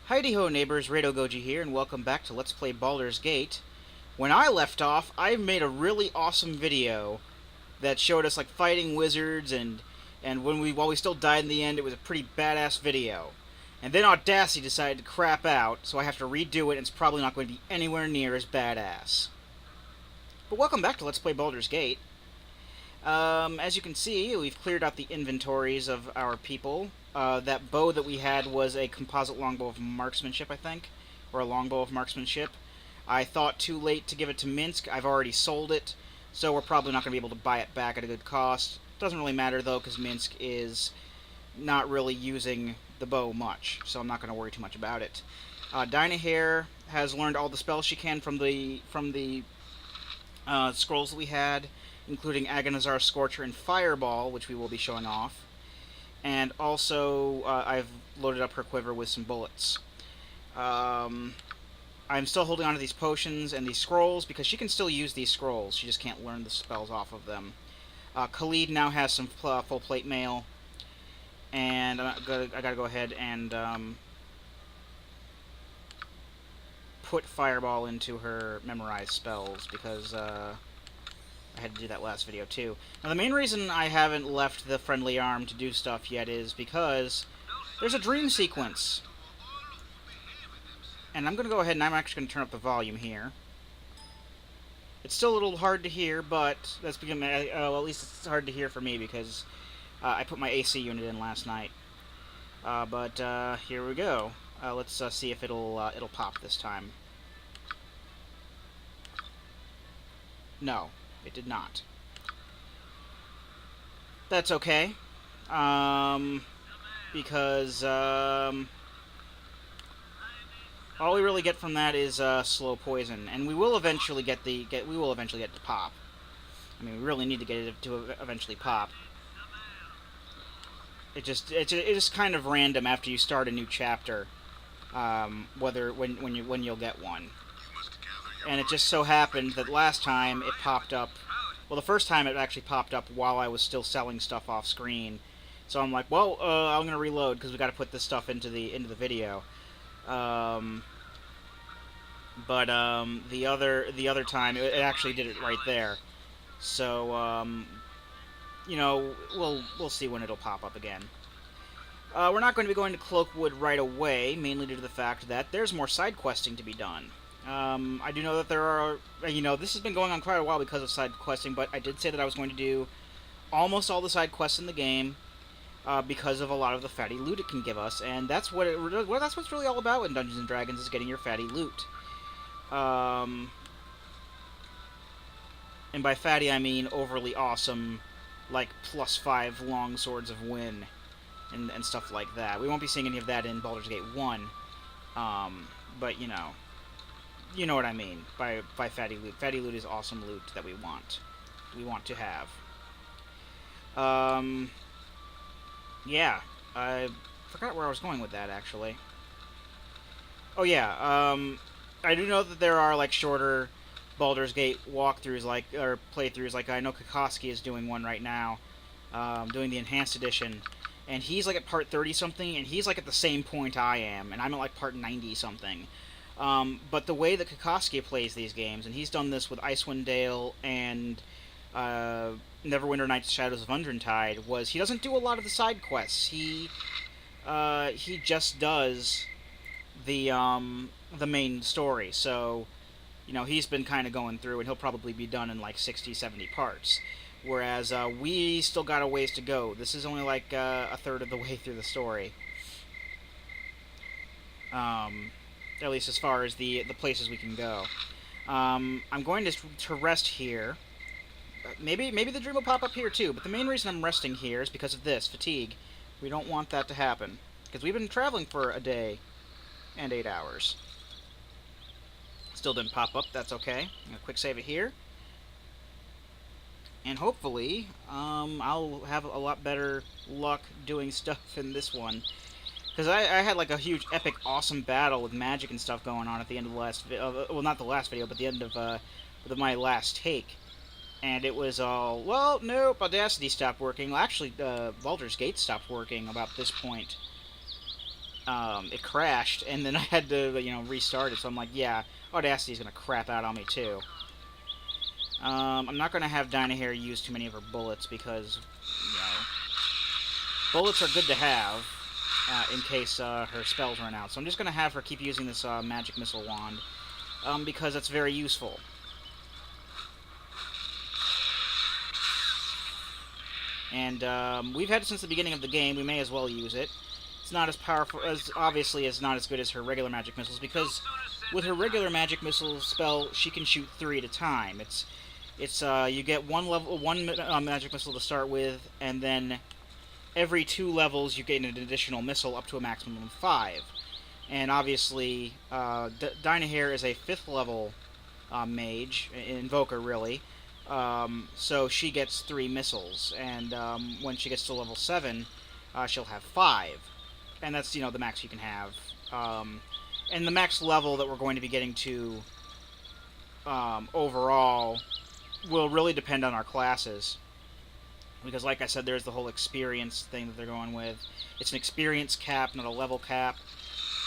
Heidi-ho neighbors, Rado Goji here, and welcome back to Let's Play Baldur's Gate. When I left off, I made a really awesome video that showed us like fighting wizards and while we still died in the end, it was a pretty badass video. And then Audacity decided to crap out, so I have to redo it, and it's probably not going to be anywhere near as badass. But welcome back to Let's Play Baldur's Gate. As you can see, we've cleared out the inventories of our people. That bow that we had was a composite longbow of marksmanship, I think, or a longbow of marksmanship. I thought too late to give it to Minsk. I've already sold it, so we're probably not going to be able to buy it back at a good cost. Doesn't really matter, though, because Minsk is not really using the bow much, so I'm not going to worry too much about it. Dinah here has learned all the spells she can from the scrolls that we had, including Agonizar, Scorcher, and Fireball, which we will be showing off. And also, I've loaded up her quiver with some bullets. I'm still holding on to these potions and these scrolls, because she can still use these scrolls. She just can't learn the spells off of them. Khalid now has some full plate mail. And I gotta go ahead and put Fireball into her memorized spells, because I had to do that last video too. Now the main reason I haven't left the friendly arm to do stuff yet is because there's a dream sequence. And I'm going to go ahead and I'm actually going to turn up the volume here. It's still a little hard to hear, but that's because, well, at least it's hard to hear for me because I put my AC unit in last night. But here we go. Let's see if it'll pop this time. No. It did not. That's okay. Because all we really get from that is slow poison, and we will eventually get the pop. I mean, we really need to get it to eventually pop. It's just kind of random after you start a new chapter, when you'll get one. And it just so happened that last time it popped up. Well, the first time it actually popped up while I was still selling stuff off screen. So I'm like, well, I'm gonna reload because we got to put this stuff into the video. The other time it actually did it right there. So you know, we'll see when it'll pop up again. We're not going to be going to Cloakwood right away, mainly due to the fact that there's more side questing to be done. I do know that there are, this has been going on quite a while because of side questing, but I did say that I was going to do almost all the side quests in the game because of a lot of the fatty loot it can give us, and that's that's what's really all about in Dungeons & Dragons, is getting your fatty loot. And by fatty I mean overly awesome, like +5 long swords of Win and stuff like that. We won't be seeing any of that in Baldur's Gate 1, but you know what I mean by fatty loot. Fatty loot is awesome loot that we want to have. Yeah, I forgot where I was going with that, actually. Oh yeah, I do know that there are like shorter Baldur's Gate walkthroughs, or playthroughs. Like I know Kokoski is doing one right now, doing the enhanced edition, and he's like at part 30 something, and he's like at the same point I am, and I'm at like part 90 something. But the way that Kokoski plays these games, and he's done this with Icewind Dale and Neverwinter Nights: Shadows of Undrentide, was he doesn't do a lot of the side quests. He just does the main story. So, he's been kind of going through, and he'll probably be done in like 60, 70 parts. Whereas we still got a ways to go. This is only like a third of the way through the story. At least as far as the places we can go. I'm going to rest here. Maybe the dream will pop up here too, but the main reason I'm resting here is because of this, fatigue. We don't want that to happen, because we've been traveling for a day and 8 hours. Still didn't pop up, that's okay. I'm going to quick save it here. And hopefully, I'll have a lot better luck doing stuff in this one. Because I had like a huge, epic, awesome battle with magic and stuff going on at the end of the last well, not the last video, but the end of my last take. And it was all, well, nope, Audacity stopped working. Well, actually, Baldur's Gate stopped working about this point. it crashed, and then I had to, restart it. So I'm like, yeah, Audacity's gonna crap out on me too. I'm not gonna have Dynahair use too many of her bullets because, bullets are good to have in case her spells run out. So I'm just gonna have her keep using this magic missile wand because it's very useful. And we've had it since the beginning of the game. We may as well use it. It's not as powerful as, obviously, it's not as good as her regular magic missiles, because with her regular magic missile spell, she can shoot 3 at a time. You get one magic missile to start with, and then every 2 levels you get an additional missile up to a maximum of 5. And obviously, Dynahair is a 5th level mage, invoker really. So she gets 3 missiles, and when she gets to level 7, she'll have 5. And that's, the max you can have. And the max level that we're going to be getting to overall will really depend on our classes. Because, like I said, there's the whole experience thing that they're going with. It's an experience cap, not a level cap.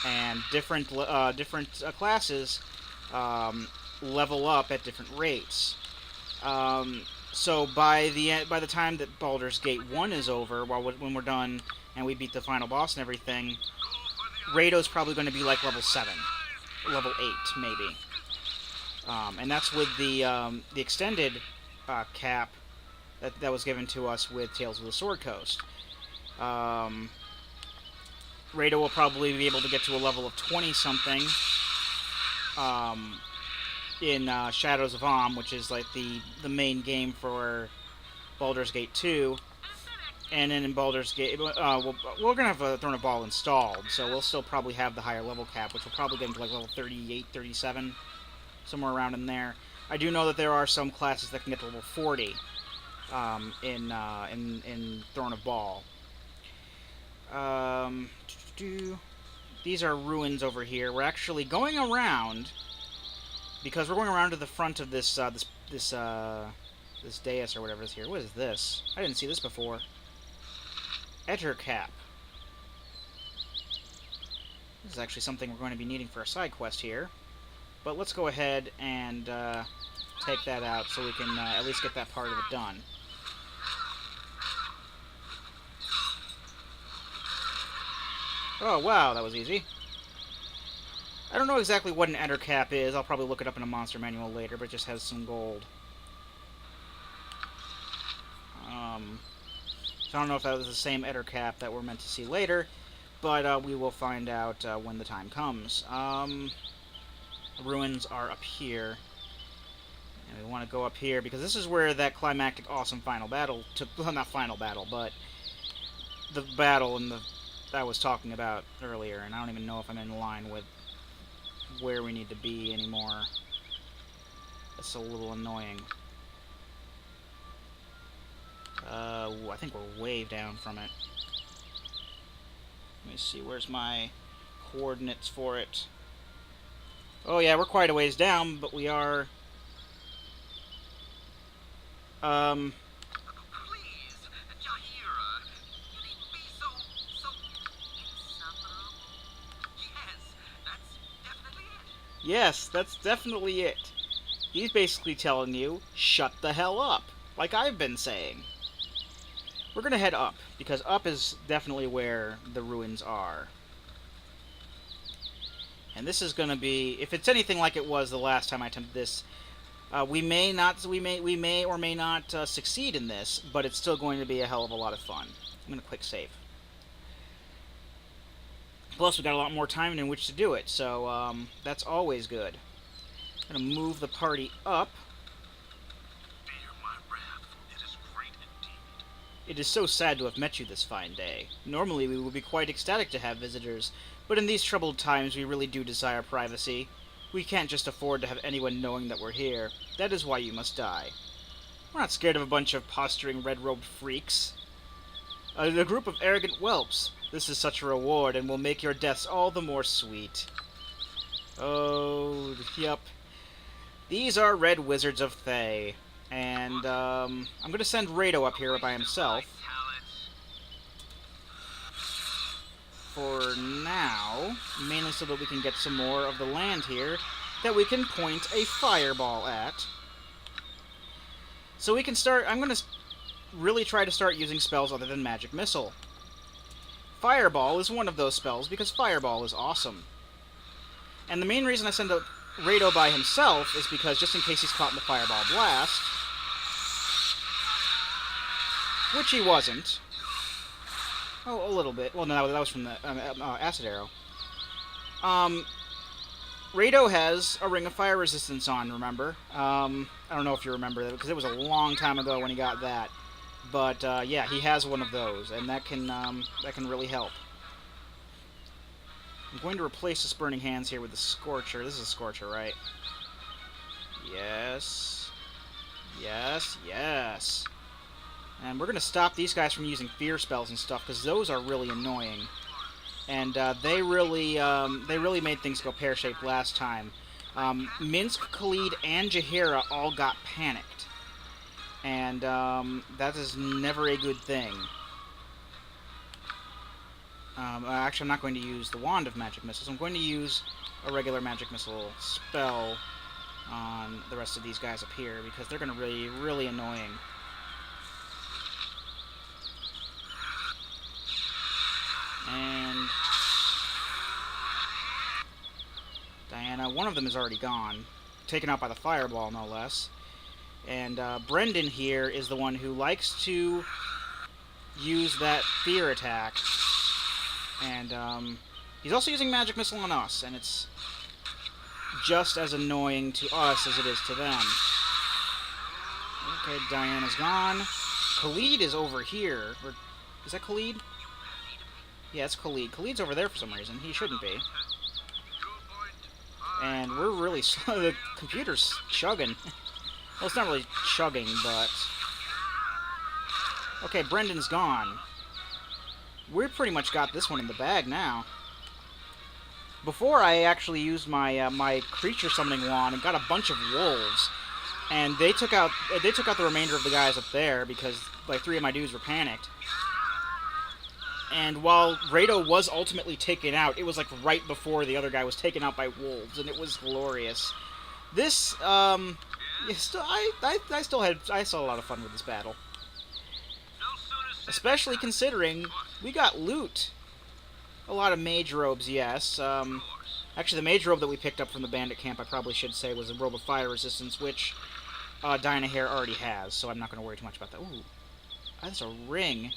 And different classes level up at different rates. So by the time that Baldur's Gate 1 is over, when we're done and we beat the final boss and everything, Raido's probably going to be like level 7, level 8 maybe. And that's with the extended cap that was given to us with Tales of the Sword Coast. Raido will probably be able to get to a level of 20-something in Shadows of Om, which is like the main game for Baldur's Gate 2. And then in Baldur's Gate, we're going to have Throne of Ball installed, so we'll still probably have the higher level cap, which will probably get into like level 38, 37, somewhere around in there. I do know that there are some classes that can get to level 40 in Throne of Ball. These are ruins over here. We're actually going around, because we're going around to the front of this this dais or whatever is here. What is this? I didn't see this before. Ettercap. This is actually something we're going to be needing for a side quest here. But let's go ahead and take that out so we can at least get that part of it done. Oh, wow, that was easy. I don't know exactly what an Ettercap is. I'll probably look it up in a monster manual later, but it just has some gold. So I don't know if that was the same Ettercap that we're meant to see later, but we will find out when the time comes. The ruins are up here. And we want to go up here, because this is where that climactic awesome final battle took... Well, not final battle, but the battle that I was talking about earlier, and I don't even know if I'm in line with where we need to be anymore. That's a little annoying. I think we're way down from it. Let me see, where's my coordinates for it? Oh yeah, we're quite a ways down, but we are... Please, Jahira, you needn't be so insufferable. Yes, that's definitely it. He's basically telling you, shut the hell up, like I've been saying. We're gonna head up, because up is definitely where the ruins are. And this is gonna be, if it's anything like it was the last time I attempted this, we may or may not succeed in this, but it's still going to be a hell of a lot of fun. I'm gonna quick save. Plus, we got a lot more time in which to do it, so that's always good. I'm gonna move the party up. It is so sad to have met you this fine day. Normally we would be quite ecstatic to have visitors, but in these troubled times we really do desire privacy. We can't just afford to have anyone knowing that we're here. That is why you must die. We're not scared of a bunch of posturing red-robed freaks. A group of arrogant whelps. This is such a reward, and will make your deaths all the more sweet. Oh, yep. These are Red Wizards of Thay. And, I'm going to send Rado up here by himself. for now, mainly so that we can get some more of the land here that we can point a fireball at. So we can start... I'm going to really try to start using spells other than Magic Missile. Fireball is one of those spells because Fireball is awesome. And the main reason I send out Rado by himself is because just in case he's caught in the Fireball Blast, which he wasn't. Oh, a little bit. Well, no, that was from the Acid Arrow. Rado has a Ring of Fire resistance on, remember? I don't know if you remember that, because it was a long time ago when he got that. But, yeah, he has one of those, and that can really help. I'm going to replace this Burning Hands here with the Scorcher. This is a Scorcher, right? Yes. Yes, yes. And we're going to stop these guys from using fear spells and stuff, because those are really annoying. And they really made things go pear-shaped last time. Minsk, Khalid, and Jaheira all got panicked. And that is never a good thing. Actually, I'm not going to use the Wand of Magic Missiles. I'm going to use a regular Magic Missile spell on the rest of these guys up here, because they're going to be really annoying. And Diana, one of them is already gone. Taken out by the fireball, no less. And Brendan here is the one who likes to use that fear attack. And he's also using Magic Missile on us, and it's just as annoying to us as it is to them. Okay, Diana's gone. Khalid is over here. Or, is that Khalid? Yeah, it's Khalid. Khalid's over there for some reason. He shouldn't be. And we're really... the computer's chugging. Well, it's not really chugging, but... Okay, Brendan's gone. We've pretty much got this one in the bag now. Before, I actually used my my creature summoning wand and got a bunch of wolves, and they took out the remainder of the guys up there because like 3 of my dudes were panicked. And while Rado was ultimately taken out, it was like right before the other guy was taken out by wolves, and it was glorious. This I saw a lot of fun with this battle. Especially considering we got loot. A lot of mage robes, yes. Actually, the mage robe that we picked up from the bandit camp, I probably should say, was a robe of fire resistance, which Dinah Hare already has, so I'm not going to worry too much about that. Ooh, that's a ring.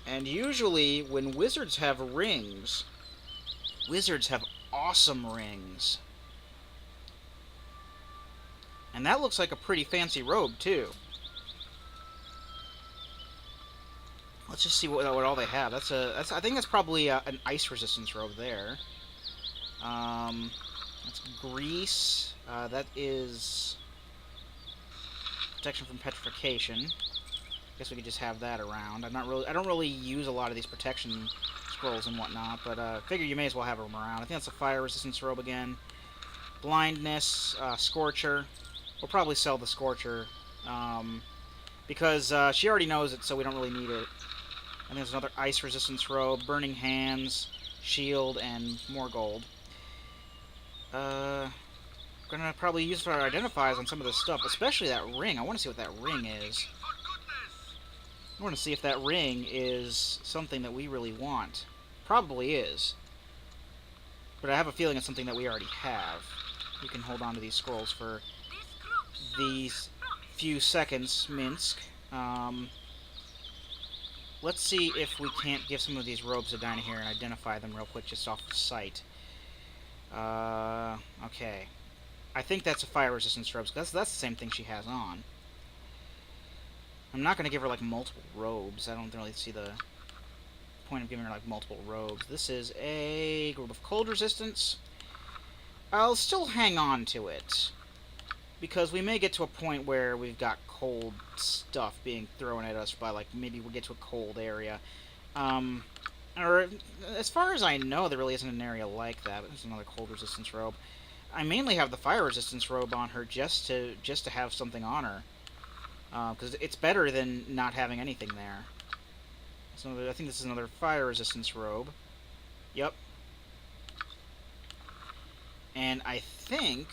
And usually, when wizards have rings, wizards have awesome rings. And that looks like a pretty fancy robe, too. Let's just see what all they have. I think that's probably an ice resistance robe there. That's grease. That is protection from petrification. Guess we could just have that around. I don't really use a lot of these protection scrolls and whatnot, but figure you may as well have them around. I think that's a fire resistance robe again. Blindness, Scorcher. We'll probably sell the Scorcher because she already knows it, so we don't really need it. And there's another ice resistance robe, burning hands, shield, and more gold. Gonna probably use for our identifiers on some of this stuff, especially that ring. I want to see what that ring is. I want to see if that ring is something that we really want. Probably is. But I have a feeling it's something that we already have. You can hold on to these scrolls for these few seconds, Minsk. Let's see if we can't give some of these robes to Dinah here and identify them real quick just off the sight. Okay. I think that's a fire resistance robe. That's the same thing she has on. I'm not going to give her, like, multiple robes. I don't really see the point of giving her, like, multiple robes. This is a robe of cold resistance. I'll still hang on to it, because we may get to a point where we've got cold stuff being thrown at us by, like, maybe we'll get to a cold area. Or, as far as I know, there really isn't an area like that. There's another cold resistance robe. I mainly have the fire resistance robe on her just to have something on her. Because it's better than not having anything there. So I think this is another fire resistance robe. Yep. And I think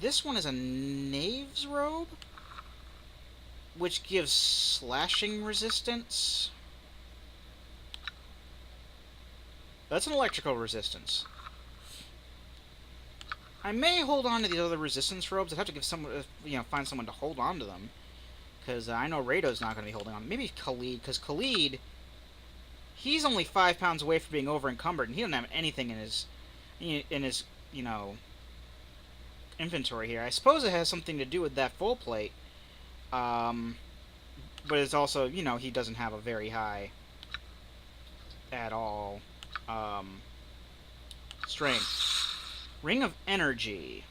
this one is a knave's robe, which gives slashing resistance. That's an electrical resistance. I may hold on to these other resistance robes. I'd have to give someone, find someone to hold on to them, because I know Rado's not going to be holding on. Maybe Khalid, because Khalid, he's only 5 pounds away from being over encumbered, and he doesn't have anything in his, inventory here. I suppose it has something to do with that full plate, but it's also, he doesn't have a very high at all strength. Ring of Energy.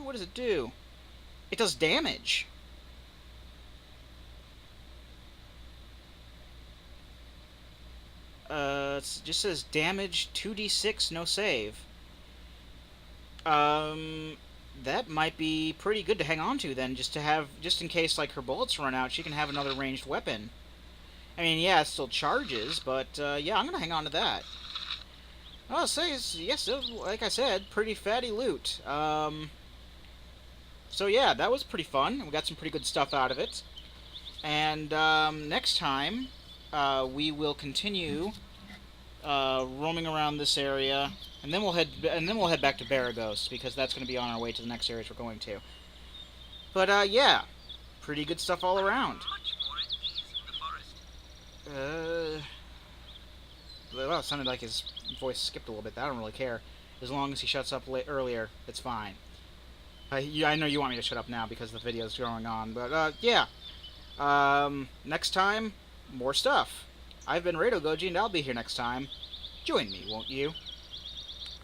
What does it do? It does damage. It just says damage 2d6, no save. That might be pretty good to hang on to then, just in case like her bullets run out, she can have another ranged weapon. I mean, yeah, it still charges, but yeah, I'm gonna hang on to that. I'll say, yes, like I said, pretty fatty loot. So yeah, that was pretty fun. We got some pretty good stuff out of it. And next time, we will continue roaming around this area, and then we'll head back to Baragos, because that's going to be on our way to the next areas we're going to. But yeah, pretty good stuff all around. Well, it sounded like his voice skipped a little bit. I don't really care. As long as he shuts up earlier, it's fine. I know you want me to shut up now because the video's going on, but yeah. Next time, more stuff. I've been Rado Goji, and I'll be here next time. Join me, won't you?